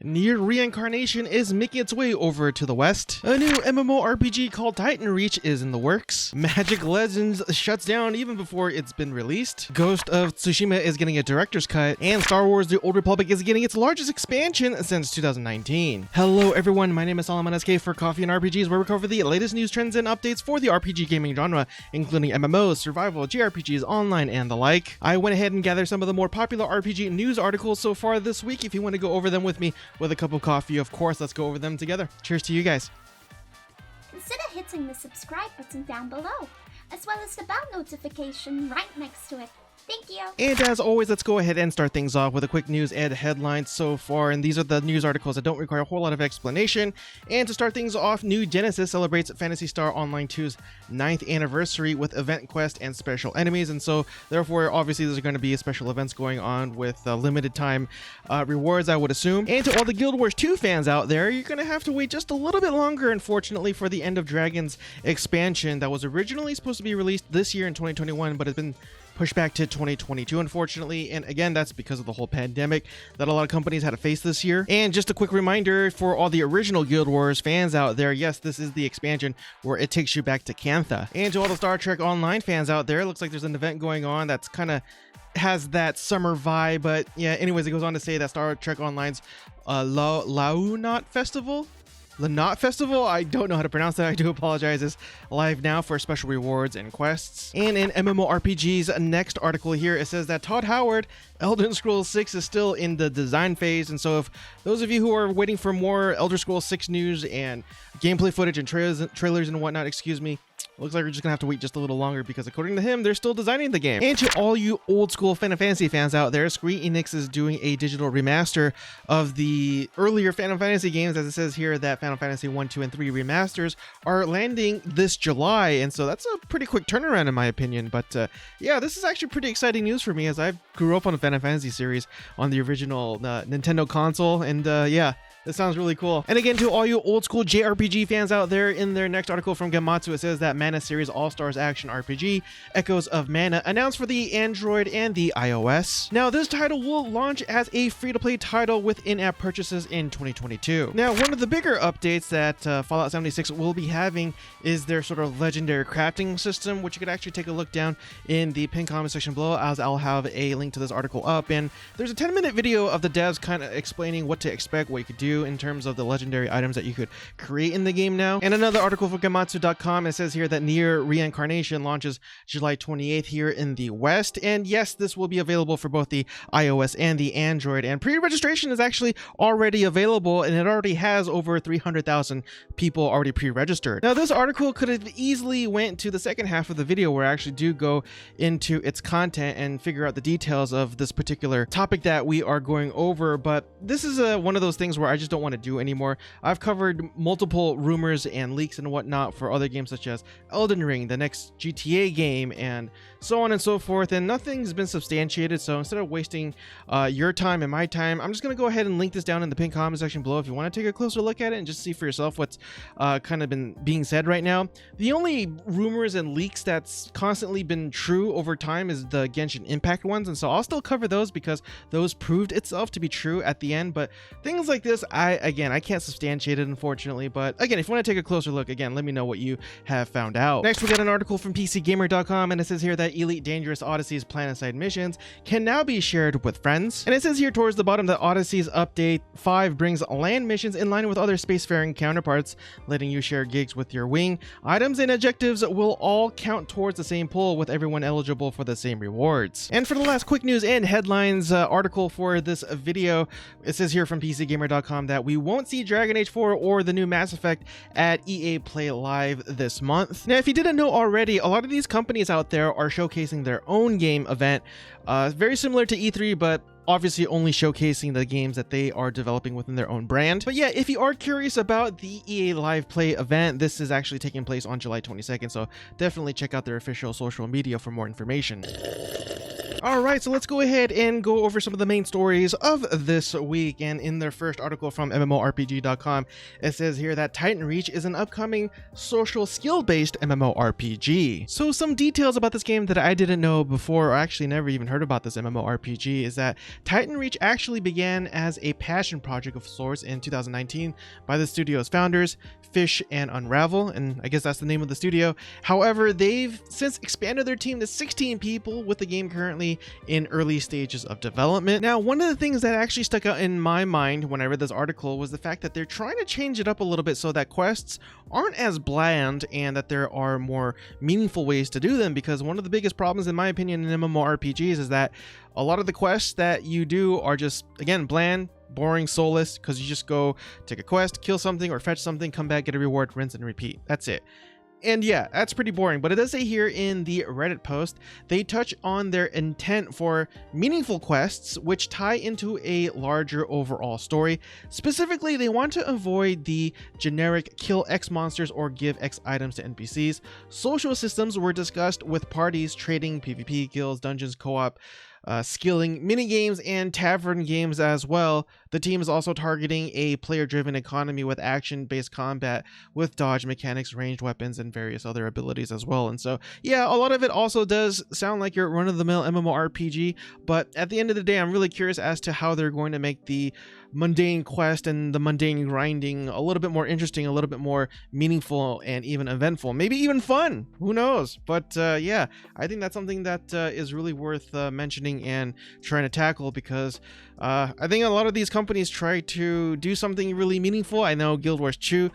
NieR Reincarnation is making its way over to the West. A new MMORPG called TitanReach is in the works. Magic Legends shuts down even before it's been released. Ghost of Tsushima is getting a director's cut. And Star Wars The Old Republic is getting its largest expansion since 2019. Hello everyone, my name is Solomon SK for Coffee and RPGs, where we cover the latest news, trends, and updates for the RPG gaming genre, including MMOs, survival, JRPGs, online, and the like. I went ahead and gathered some of the more popular RPG news articles so far this week. If you want to go over them with me with a cup of coffee, of course, let's go over them together. Cheers to you guys. Consider hitting the subscribe button down below, as well as the bell notification right next to it. Thank you. And as always, let's go ahead and start things off with a quick news and headlines so far. And these are the news articles that don't require a whole lot of explanation. And to start things off, New Genesis celebrates Phantasy Star Online 2's 9th anniversary with event quest and special enemies. And so therefore, obviously, there's going to be special events going on with limited time rewards, I would assume. And to all the Guild Wars 2 fans out there, you're going to have to wait just a little bit longer, unfortunately, for the End of Dragons expansion that was originally supposed to be released this year in 2021, but has been pushed back to 2022, unfortunately. And again, that's because of the whole pandemic that a lot of companies had to face this year. And just a quick reminder for all the original Guild Wars fans out there, yes, this is the expansion where it takes you back to Cantha. And to all the Star Trek Online fans out there, it looks like there's an event going on that's kind of has that summer vibe. But yeah, anyways, it goes on to say that Star Trek Online's Lohlunat Festival, I don't know how to pronounce that, I do apologize, is live now for special rewards and quests. And in MMORPG's next article here, it says that Todd Howard, Elder Scrolls 6 is still in the design phase. And so if those of you who are waiting for more Elder Scrolls 6 news and gameplay footage and trailers and whatnot, looks like we're just gonna have to wait just a little longer, because according to him, they're still designing the game. And to all you old school Final Fantasy fans out there, Square Enix is doing a digital remaster of the earlier Final Fantasy games, as it says here that Final Fantasy 1, 2, and 3 remasters are landing this July. And so that's a pretty quick turnaround in my opinion. But yeah, this is actually pretty exciting news for me, as I grew up on the Final Fantasy series on the original Nintendo console. And yeah, this sounds really cool. And again, to all you old school JRPG fans out there, in their next article from Gematsu, it says that Mana Series All-Stars Action RPG, Echoes of Mana, announced for the Android and the iOS. Now, this title will launch as a free-to-play title with in-app purchases in 2022. Now, one of the bigger updates that Fallout 76 will be having is their sort of legendary crafting system, which you could actually take a look down in the pinned comment section below, as I'll have a link to this article up. And there's a 10-minute video of the devs kind of explaining what to expect, what you could do in terms of the legendary items that you could create in the game now. And another article from Gematsu.com, it says here that NieR Reincarnation launches July 28th here in the West. And yes, this will be available for both the iOS and the Android. And pre-registration is actually already available, and it already has over 300,000 people already pre-registered. Now, this article could have easily went to the second half of the video, where I actually do go into its content and figure out the details of this particular topic that we are going over. But this is one of those things where I just don't want to do anymore. I've covered multiple rumors and leaks and whatnot for other games such as Elden Ring, the next GTA game, and so on and so forth, and nothing's been substantiated. So instead of wasting your time and my time, I'm just going to go ahead and link this down in the pinned comment section below if you want to take a closer look at it and just see for yourself what's kind of been being said right now. The only rumors and leaks that's constantly been true over time is the Genshin Impact ones, and so I'll still cover those because those proved itself to be true at the end. But things like this, I can't substantiate it, unfortunately. But again, if you want to take a closer look, again, let me know what you have found out. Next, we got an article from PCGamer.com, and it says here that Elite Dangerous Odyssey's planetside missions can now be shared with friends. And it says here towards the bottom that Odyssey's update 5 brings land missions in line with other spacefaring counterparts, letting you share gigs with your wing. Items and objectives will all count towards the same pool, with everyone eligible for the same rewards. And for the last quick news and headlines article for this video, it says here from PCGamer.com that we won't see Dragon Age 4 or the new Mass Effect at EA Play Live this month. Now, if you didn't know already, a lot of these companies out there are showcasing their own game event, very similar to E3, but obviously only showcasing the games that they are developing within their own brand. But yeah, if you are curious about the EA Live Play event, this is actually taking place on July 22nd, so definitely check out their official social media for more information. All right, so let's go ahead and go over some of the main stories of this week. And in their first article from MMORPG.com, it says here that TitanReach is an upcoming social skill-based MMORPG. So some details about this game that I didn't know before, or actually never even heard about this MMORPG, is that TitanReach actually began as a passion project of sorts in 2019 by the studio's founders, Fish and Unravel, and I guess that's the name of the studio. However, they've since expanded their team to 16 people, with the game currently in early stages of development. Now, one of the things that actually stuck out in my mind when I read this article was the fact that they're trying to change it up a little bit so that quests aren't as bland and that there are more meaningful ways to do them, because one of the biggest problems, in my opinion, in MMORPGs is that a lot of the quests that you do are just, again, bland, boring, soulless, because you just go take a quest, kill something or fetch something, come back, get a reward, rinse and repeat. That's it. And yeah, that's pretty boring, but it does say here in the Reddit post, they touch on their intent for meaningful quests which tie into a larger overall story. Specifically, they want to avoid the generic kill X monsters or give X items to NPCs. Social systems were discussed, with parties trading, PvP, guilds, dungeons, co-op, skilling, minigames, and tavern games as well. The team is also targeting a player-driven economy with action-based combat with dodge mechanics, ranged weapons, and various other abilities as well. And so, yeah, a lot of it also does sound like your run-of-the-mill MMORPG, but at the end of the day, I'm really curious as to how they're going to make the mundane quest and the mundane grinding a little bit more interesting, a little bit more meaningful, and even eventful, maybe even fun. Who knows? But yeah, I think that's something that is really worth mentioning and trying to tackle, because I think a lot of these companies try to do something really meaningful. I know Guild Wars 2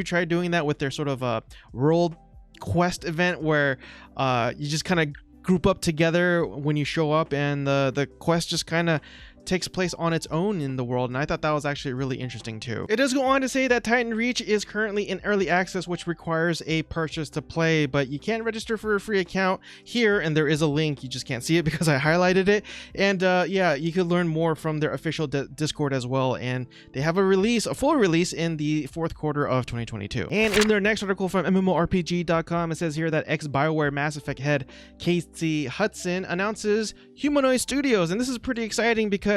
tried doing that with their sort of world quest event, where you just kind of group up together when you show up, and the quest just kind of takes place on its own in the world, and I thought that was actually really interesting too. It does go on to say that TitanReach is currently in early access, which requires a purchase to play, but you can register for a free account here, and there is a link. You just can't see it because I highlighted it. And yeah, you could learn more from their official Discord as well, and they have a full release in the fourth quarter of 2022. And in their next article from MMORPG.com, it says here that ex-BioWare Mass Effect head Casey Hudson announces Humanoid Studios, and this is pretty exciting because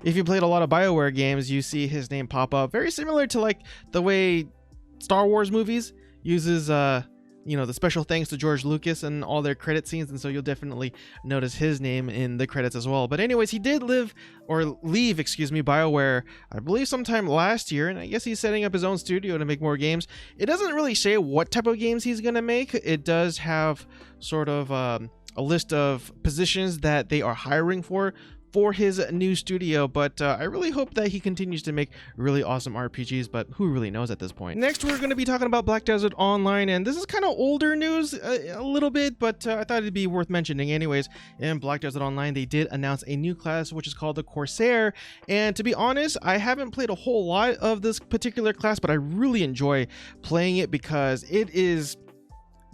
if you played a lot of BioWare games, you see his name pop up, very similar to like the way Star Wars movies uses you know, the special thanks to George Lucas and all their credit scenes, and so you'll definitely notice his name in the credits as well. But anyways, he did leave BioWare, I believe sometime last year, and I guess he's setting up his own studio to make more games. It doesn't really say what type of games he's gonna make. It does have sort of a list of positions that they are hiring for his new studio, but I really hope that he continues to make really awesome RPGs, but who really knows at this point. Next, we're going to be talking about Black Desert Online, and this is kind of older news a little bit, but I thought it'd be worth mentioning anyways. In Black Desert Online, they did announce a new class, which is called the Corsair, and to be honest, I haven't played a whole lot of this particular class, but I really enjoy playing it because it is...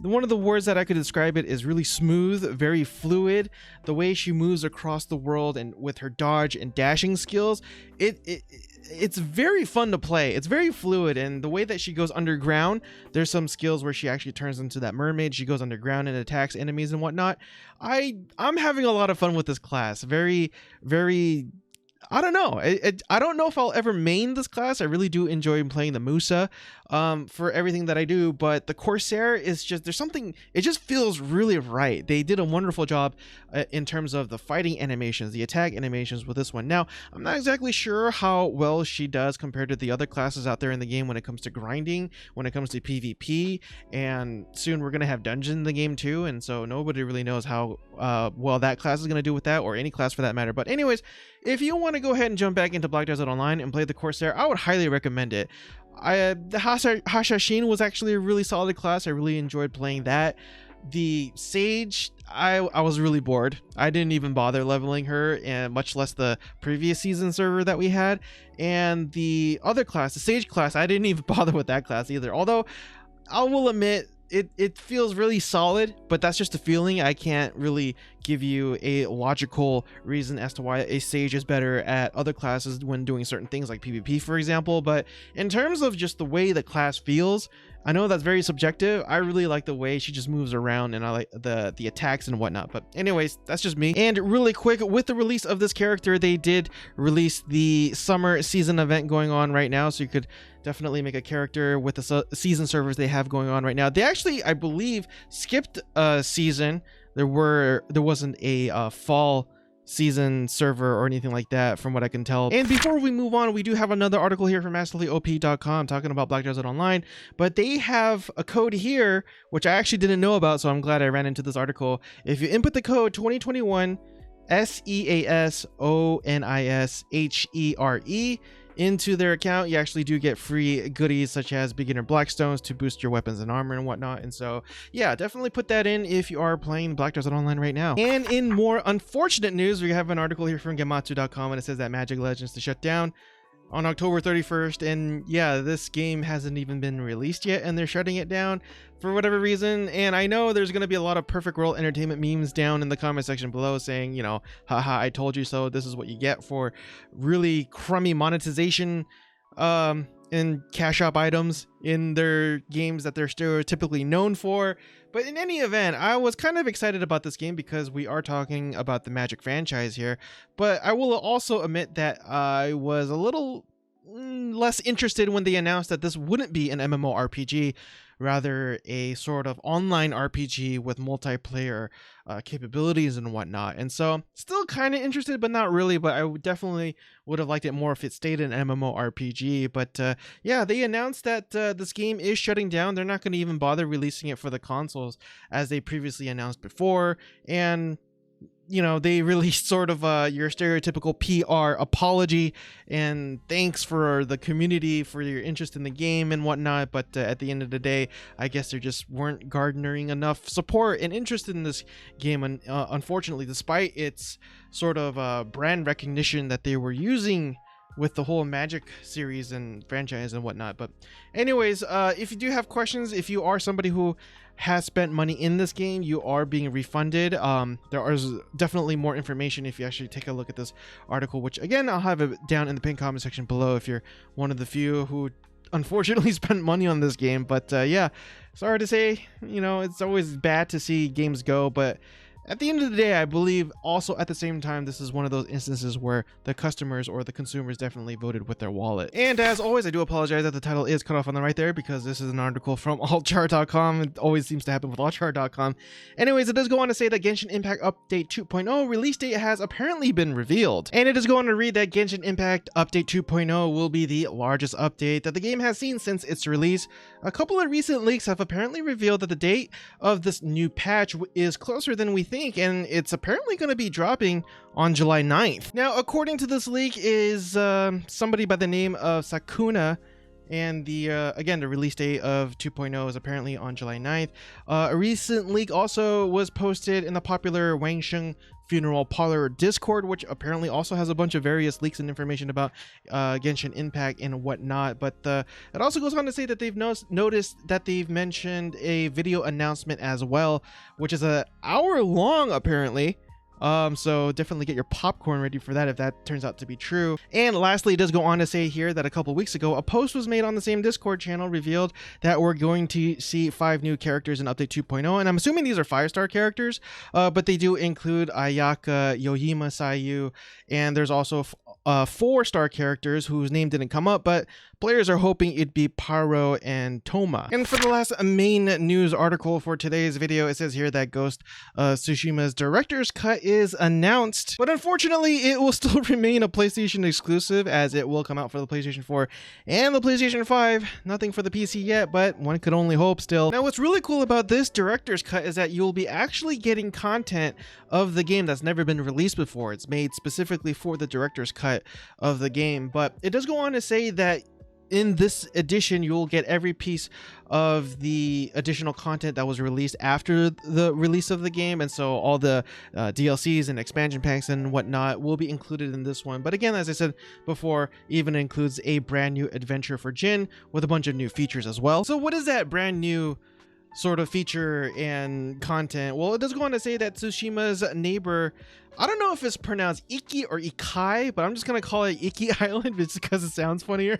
one of the words that I could describe it is really smooth, very fluid. The way she moves across the world and with her dodge and dashing skills, it's very fun to play. It's very fluid, and the way that she goes underground, there's some skills where she actually turns into that mermaid. She goes underground and attacks enemies and whatnot. I'm having a lot of fun with this class. Very, very... I don't know. I don't know if I'll ever main this class. I really do enjoy playing the Musa for everything that I do, but the Corsair is just, there's something, it just feels really right. They did a wonderful job in terms of the fighting animations, the attack animations with this one. Now, I'm not exactly sure how well she does compared to the other classes out there in the game when it comes to grinding, when it comes to PvP, and soon we're going to have dungeons in the game too, and so nobody really knows how well that class is going to do with that, or any class for that matter. But anyways, if you want to go ahead and jump back into Black Desert Online and play the Corsair, I would highly recommend it. The Hashashin was actually a really solid class. I really enjoyed playing that. The Sage, I was really bored. I didn't even bother leveling her, and much less the previous season server that we had. And the other class, the Sage class, I didn't even bother with that class either. Although I will admit, it feels really solid, but that's just a feeling. I can't really give you a logical reason as to why a Sage is better at other classes when doing certain things like PvP, for example. But in terms of just the way the class feels, I know that's very subjective. I really like the way she just moves around, and I like the attacks and whatnot. But anyways, that's just me. And really quick, with the release of this character, they did release the summer season event going on right now, so you could definitely make a character with the season servers they have going on right now. They actually, I believe, skipped a season. There wasn't a fall season server or anything like that from what I can tell. And before we move on, we do have another article here from massivelyop.com talking about Black Desert Online, but they have a code here which I actually didn't know about, so I'm glad I ran into this article. If you input the code 2021 SEASONISHERE into their account, you actually do get free goodies such as beginner blackstones to boost your weapons and armor and whatnot. And so yeah, definitely put that in if you are playing Black Desert Online right now. And in more unfortunate news, we have an article here from Gematsu.com, and it says that Magic Legends to shut down on October 31st. And yeah, this game hasn't even been released yet, and they're shutting it down for whatever reason. And I know there's going to be a lot of Perfect World Entertainment memes down in the comment section below saying, you know, haha, I told you so. This is what you get for really crummy monetization and cash up items in their games that they're stereotypically known for. But in any event, I was kind of excited about this game because we are talking about the Magic franchise here. But I will also admit that I was a little less interested when they announced that this wouldn't be an MMORPG, rather a sort of online RPG with multiplayer capabilities and whatnot. And so still kind of interested, but not really. But I definitely would have liked it more if it stayed an MMORPG. But yeah, they announced that this game is shutting down. They're not going to even bother releasing it for the consoles as they previously announced before. And you know, they released sort of your stereotypical PR apology and thanks for the community for your interest in the game and whatnot. But at the end of the day, I guess they just weren't garnering enough support and interest in this game. And unfortunately, despite its sort of brand recognition that they were using with the whole Magic series and franchise and whatnot. But anyways, if you do have questions, if you are somebody who has spent money in this game, you are being refunded. There is definitely more information if you actually take a look at this article, which again, I'll have it down in the pinned comment section below if you're one of the few who unfortunately spent money on this game. But yeah, sorry to say, you know, it's always bad to see games go, but at the end of the day, I believe also at the same time, this is one of those instances where the customers or the consumers definitely voted with their wallet. And as always, I do apologize that the title is cut off on the right there because this is an article from altchar.com. It always seems to happen with altchar.com. Anyways, it does go on to say that Genshin Impact Update 2.0 release date has apparently been revealed. And it does go on to read that Genshin Impact Update 2.0 will be the largest update that the game has seen since its release. A couple of recent leaks have apparently revealed that the date of this new patch is closer than we think, and it's apparently going to be dropping on July 9th. Now, according to this leak is somebody by the name of Sakuna, and the again, the release date of 2.0 is apparently on July 9th. A recent leak also was posted in the popular Wangsheng Funeral Parlor Discord, which apparently also has a bunch of various leaks and information about Genshin Impact and whatnot. But it also goes on to say that they've noticed that they've mentioned a video announcement as well, which is an hour long apparently. So definitely get your popcorn ready for that if that turns out to be true. And lastly, it does go on to say here that a couple weeks ago, a post was made on the same Discord channel revealed that we're going to see 5 new characters in Update 2.0. And I'm assuming these are 5-star characters, but they do include Ayaka, Yohima Sayu, and there's also 4-star characters whose name didn't come up, but players are hoping it'd be Paro and Toma. And for the last main news article for today's video, it says here that Ghost of Tsushima's director's cut is announced, but unfortunately it will still remain a PlayStation exclusive as it will come out for the PlayStation 4 and the PlayStation 5. Nothing for the PC yet, but one could only hope still. Now, what's really cool about this director's cut is that you'll be actually getting content of the game that's never been released before. It's made specifically for the director's cut of the game, but it does go on to say that in this edition, you'll get every piece of the additional content that was released after the release of the game. And so all the DLCs and expansion packs and whatnot will be included in this one. But again, as I said before, even includes a brand new adventure for Jin with a bunch of new features as well. So what is that brand new sort of feature and content? Well, it does go on to say that Tsushima's neighbor, I don't know if it's pronounced Iki or Ikai, but I'm just going to call it Iki Island just because it sounds funnier.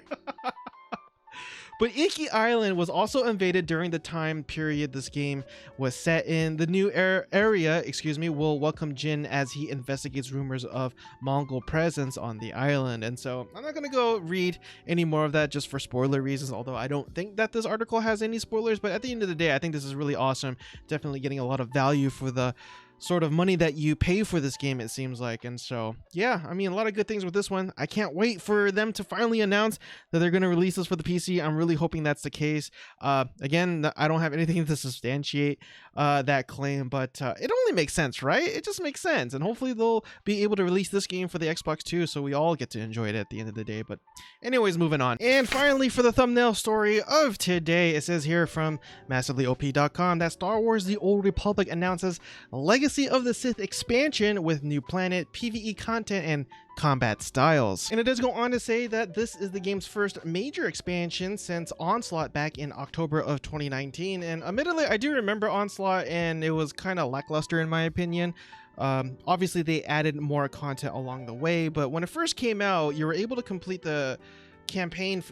But Iki Island was also invaded during the time period this game was set in. The new area, will welcome Jin as he investigates rumors of Mongol presence on the island. And so I'm not going to go read any more of that just for spoiler reasons, although I don't think that this article has any spoilers. But at the end of the day, I think this is really awesome. Definitely getting a lot of value for the sort of money that you pay for this game, it seems like. And so yeah, I mean, a lot of good things with this one. I can't wait for them to finally announce that they're going to release this for the PC. I'm really hoping that's the case. Again, I don't have anything to substantiate that claim, but it only makes sense, right? It just makes sense, and hopefully they'll be able to release this game for the Xbox too, so we all get to enjoy it at the end of the day. But anyways, moving on. And finally, for the thumbnail story of today, it says here from MassivelyOP.com that Star Wars The Old Republic announces Legacy of the Sith expansion with new planet, PvE content, and combat styles. And it does go on to say that this is the game's first major expansion since Onslaught back in October of 2019. And admittedly, I do remember Onslaught, and it was kind of lackluster in my opinion. Obviously, they added more content along the way, but when it first came out, you were able to complete the campaign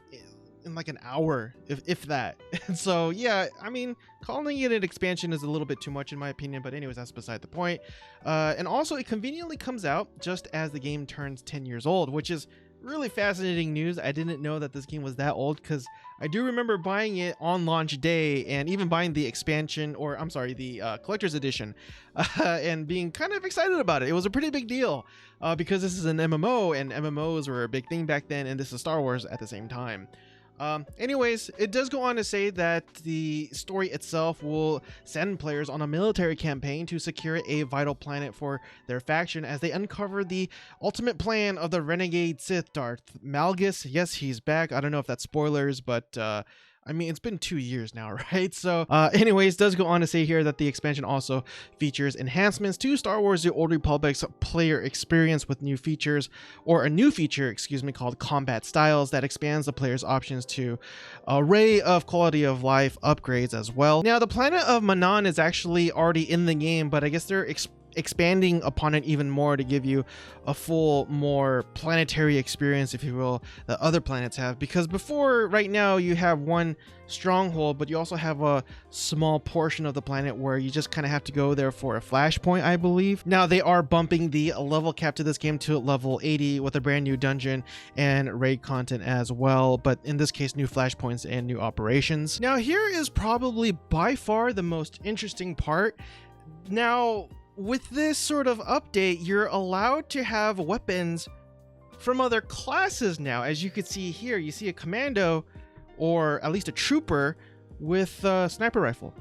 in like an hour, if that. And so yeah, I mean, calling it an expansion is a little bit too much in my opinion, but anyways, that's beside the point. And also it conveniently comes out just as the game turns 10 years old, which is really fascinating news. I didn't know that this game was that old, because I do remember buying it on launch day and even buying the expansion, or I'm sorry, the collector's edition, and being kind of excited about it. It was a pretty big deal because this is an MMO, and MMOs were a big thing back then, and this is Star Wars at the same time. Anyways, it does go on to say that the story itself will send players on a military campaign to secure a vital planet for their faction as they uncover the ultimate plan of the renegade Sith Darth Malgus. Yes, he's back. I don't know if that's spoilers, but I mean, it's been 2 years now, right? So anyways, does go on to say here that the expansion also features enhancements to Star Wars The Old Republic's player experience with new features, or a new feature, called combat styles that expands the player's options to an array of quality of life upgrades as well. Now, the planet of Manan is actually already in the game, but I guess they're expanding upon it even more to give you a full, more planetary experience, if you will, that other planets have. Because before, right now, you have one stronghold, but you also have a small portion of the planet where you just kind of have to go there for a flashpoint, I believe. Now, they are bumping the level cap to this game to level 80 with a brand new dungeon and raid content as well, but in this case, new flashpoints and new operations. Now, here is probably by far the most interesting part. Now, with this sort of update, you're allowed to have weapons from other classes now. As you can see here, you see a commando, or at least a trooper, with a sniper rifle.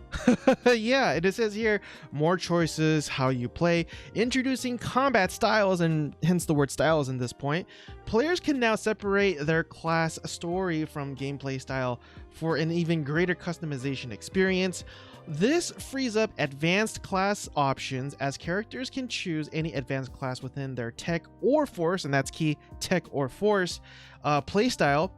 Yeah, and it says here, more choices, how you play, introducing combat styles, and hence the word styles in this point. Players can now separate their class story from gameplay style for an even greater customization experience. This frees up advanced class options, as characters can choose any advanced class within their tech or force, and that's key, tech or force, playstyle.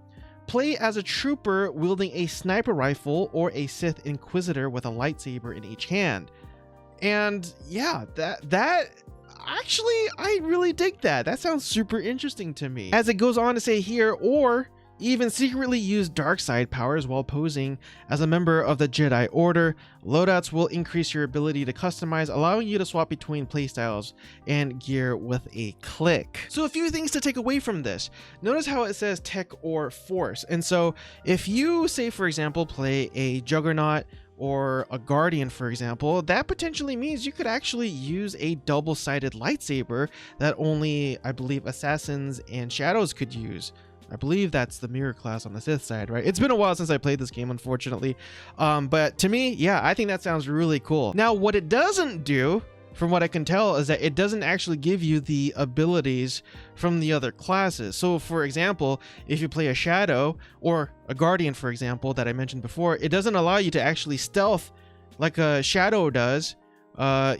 Play as a trooper wielding a sniper rifle, or a Sith Inquisitor with a lightsaber in each hand. And yeah, that actually, I really dig that. That sounds super interesting to me. As it goes on to say here, or even secretly use dark side powers while posing as a member of the Jedi Order. Loadouts will increase your ability to customize, allowing you to swap between playstyles and gear with a click. So a few things to take away from this. Notice how it says tech or force. And so if you, say for example, play a Juggernaut or a Guardian, for example, that potentially means you could actually use a double-sided lightsaber that only, I believe, assassins and shadows could use. I believe that's the mirror class on the Sith side, right? It's been a while since I played this game, unfortunately. But to me, yeah, I think that sounds really cool. Now, what it doesn't do, from what I can tell, is that it doesn't actually give you the abilities from the other classes. So, for example, if you play a Shadow or a Guardian, for example, that I mentioned before, it doesn't allow you to actually stealth like a Shadow does,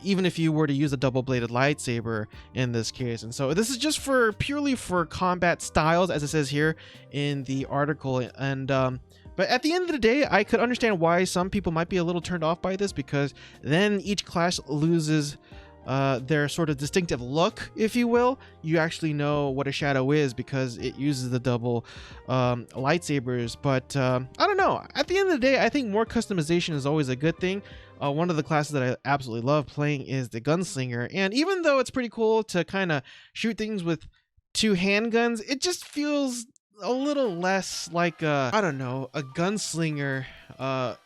even if you were to use a double-bladed lightsaber in this case. And so this is just purely for combat styles, as it says here in the article. And but at the end of the day, I could understand why some people might be a little turned off by this, because then each class loses their sort of distinctive look, if you will, you actually know what a shadow is because it uses the double lightsabers. But I don't know. At the end of the day, I think more customization is always a good thing. One of the classes that I absolutely love playing is the gunslinger, and even though it's pretty cool to kind of shoot things with 2 handguns, it just feels a little less like I don't know, a gunslinger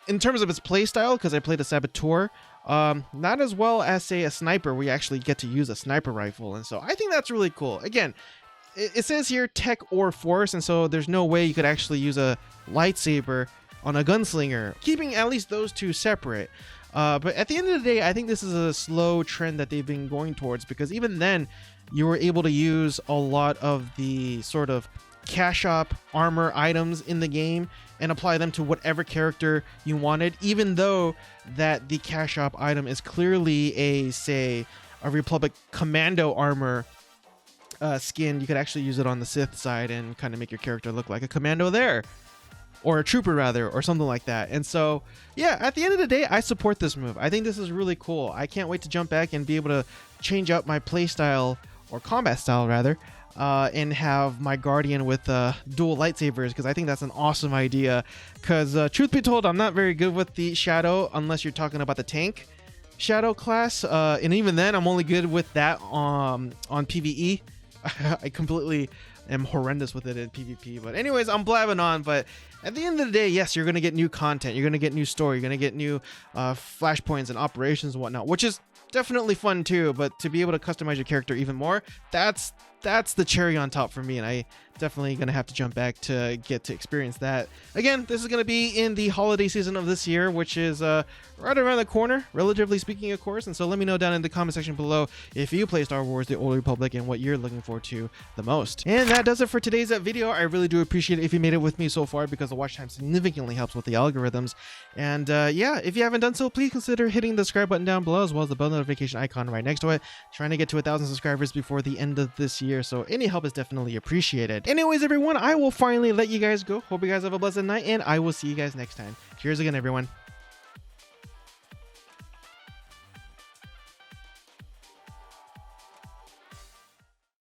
in terms of its playstyle, because I played a SWToR. Not as well as, say, a sniper where you actually get to use a sniper rifle, and so I think that's really cool. Again, it says here tech or force, and so there's no way you could actually use a lightsaber on a gunslinger, keeping at least those two separate. But at the end of the day, I think this is a slow trend that they've been going towards, because even then you were able to use a lot of the sort of cash shop armor items in the game and apply them to whatever character you wanted, even though that the cash shop item is clearly a Republic commando armor skin. You could actually use it on the Sith side and kind of make your character look like a commando there, or a trooper rather, or something like that. And so yeah, at the end of the day, I support this move. I think this is really cool. I can't wait to jump back and be able to change up my play style, or combat style rather, and have my guardian with dual lightsabers, because I think that's an awesome idea. Because truth be told, I'm not very good with the shadow unless you're talking about the tank shadow class, and even then I'm only good with that on PvE. I completely am horrendous with it in PvP. But anyways, I'm blabbing on. But at the end of the day, yes, you're going to get new content, you're going to get new story, you're going to get new flashpoints and operations and whatnot, which is definitely fun too. But to be able to customize your character even more, that's the cherry on top for me, and I definitely gonna have to jump back to get to experience that. Again, this is gonna be in the holiday season of this year, which is right around the corner, relatively speaking, of course. And so let me know down in the comment section below if you play Star Wars: The Old Republic and what you're looking forward to the most. And that does it for today's video. I really do appreciate it if you made it with me so far, because the watch time significantly helps with the algorithms. And yeah, if you haven't done so, please consider hitting the subscribe button down below, as well as the bell notification icon right next to it. Trying to get to 1,000 subscribers before the end of this year, so any help is definitely appreciated. Anyways, everyone, I will finally let you guys go. Hope you guys have a blessed night, and I will see you guys next time. Cheers again, everyone.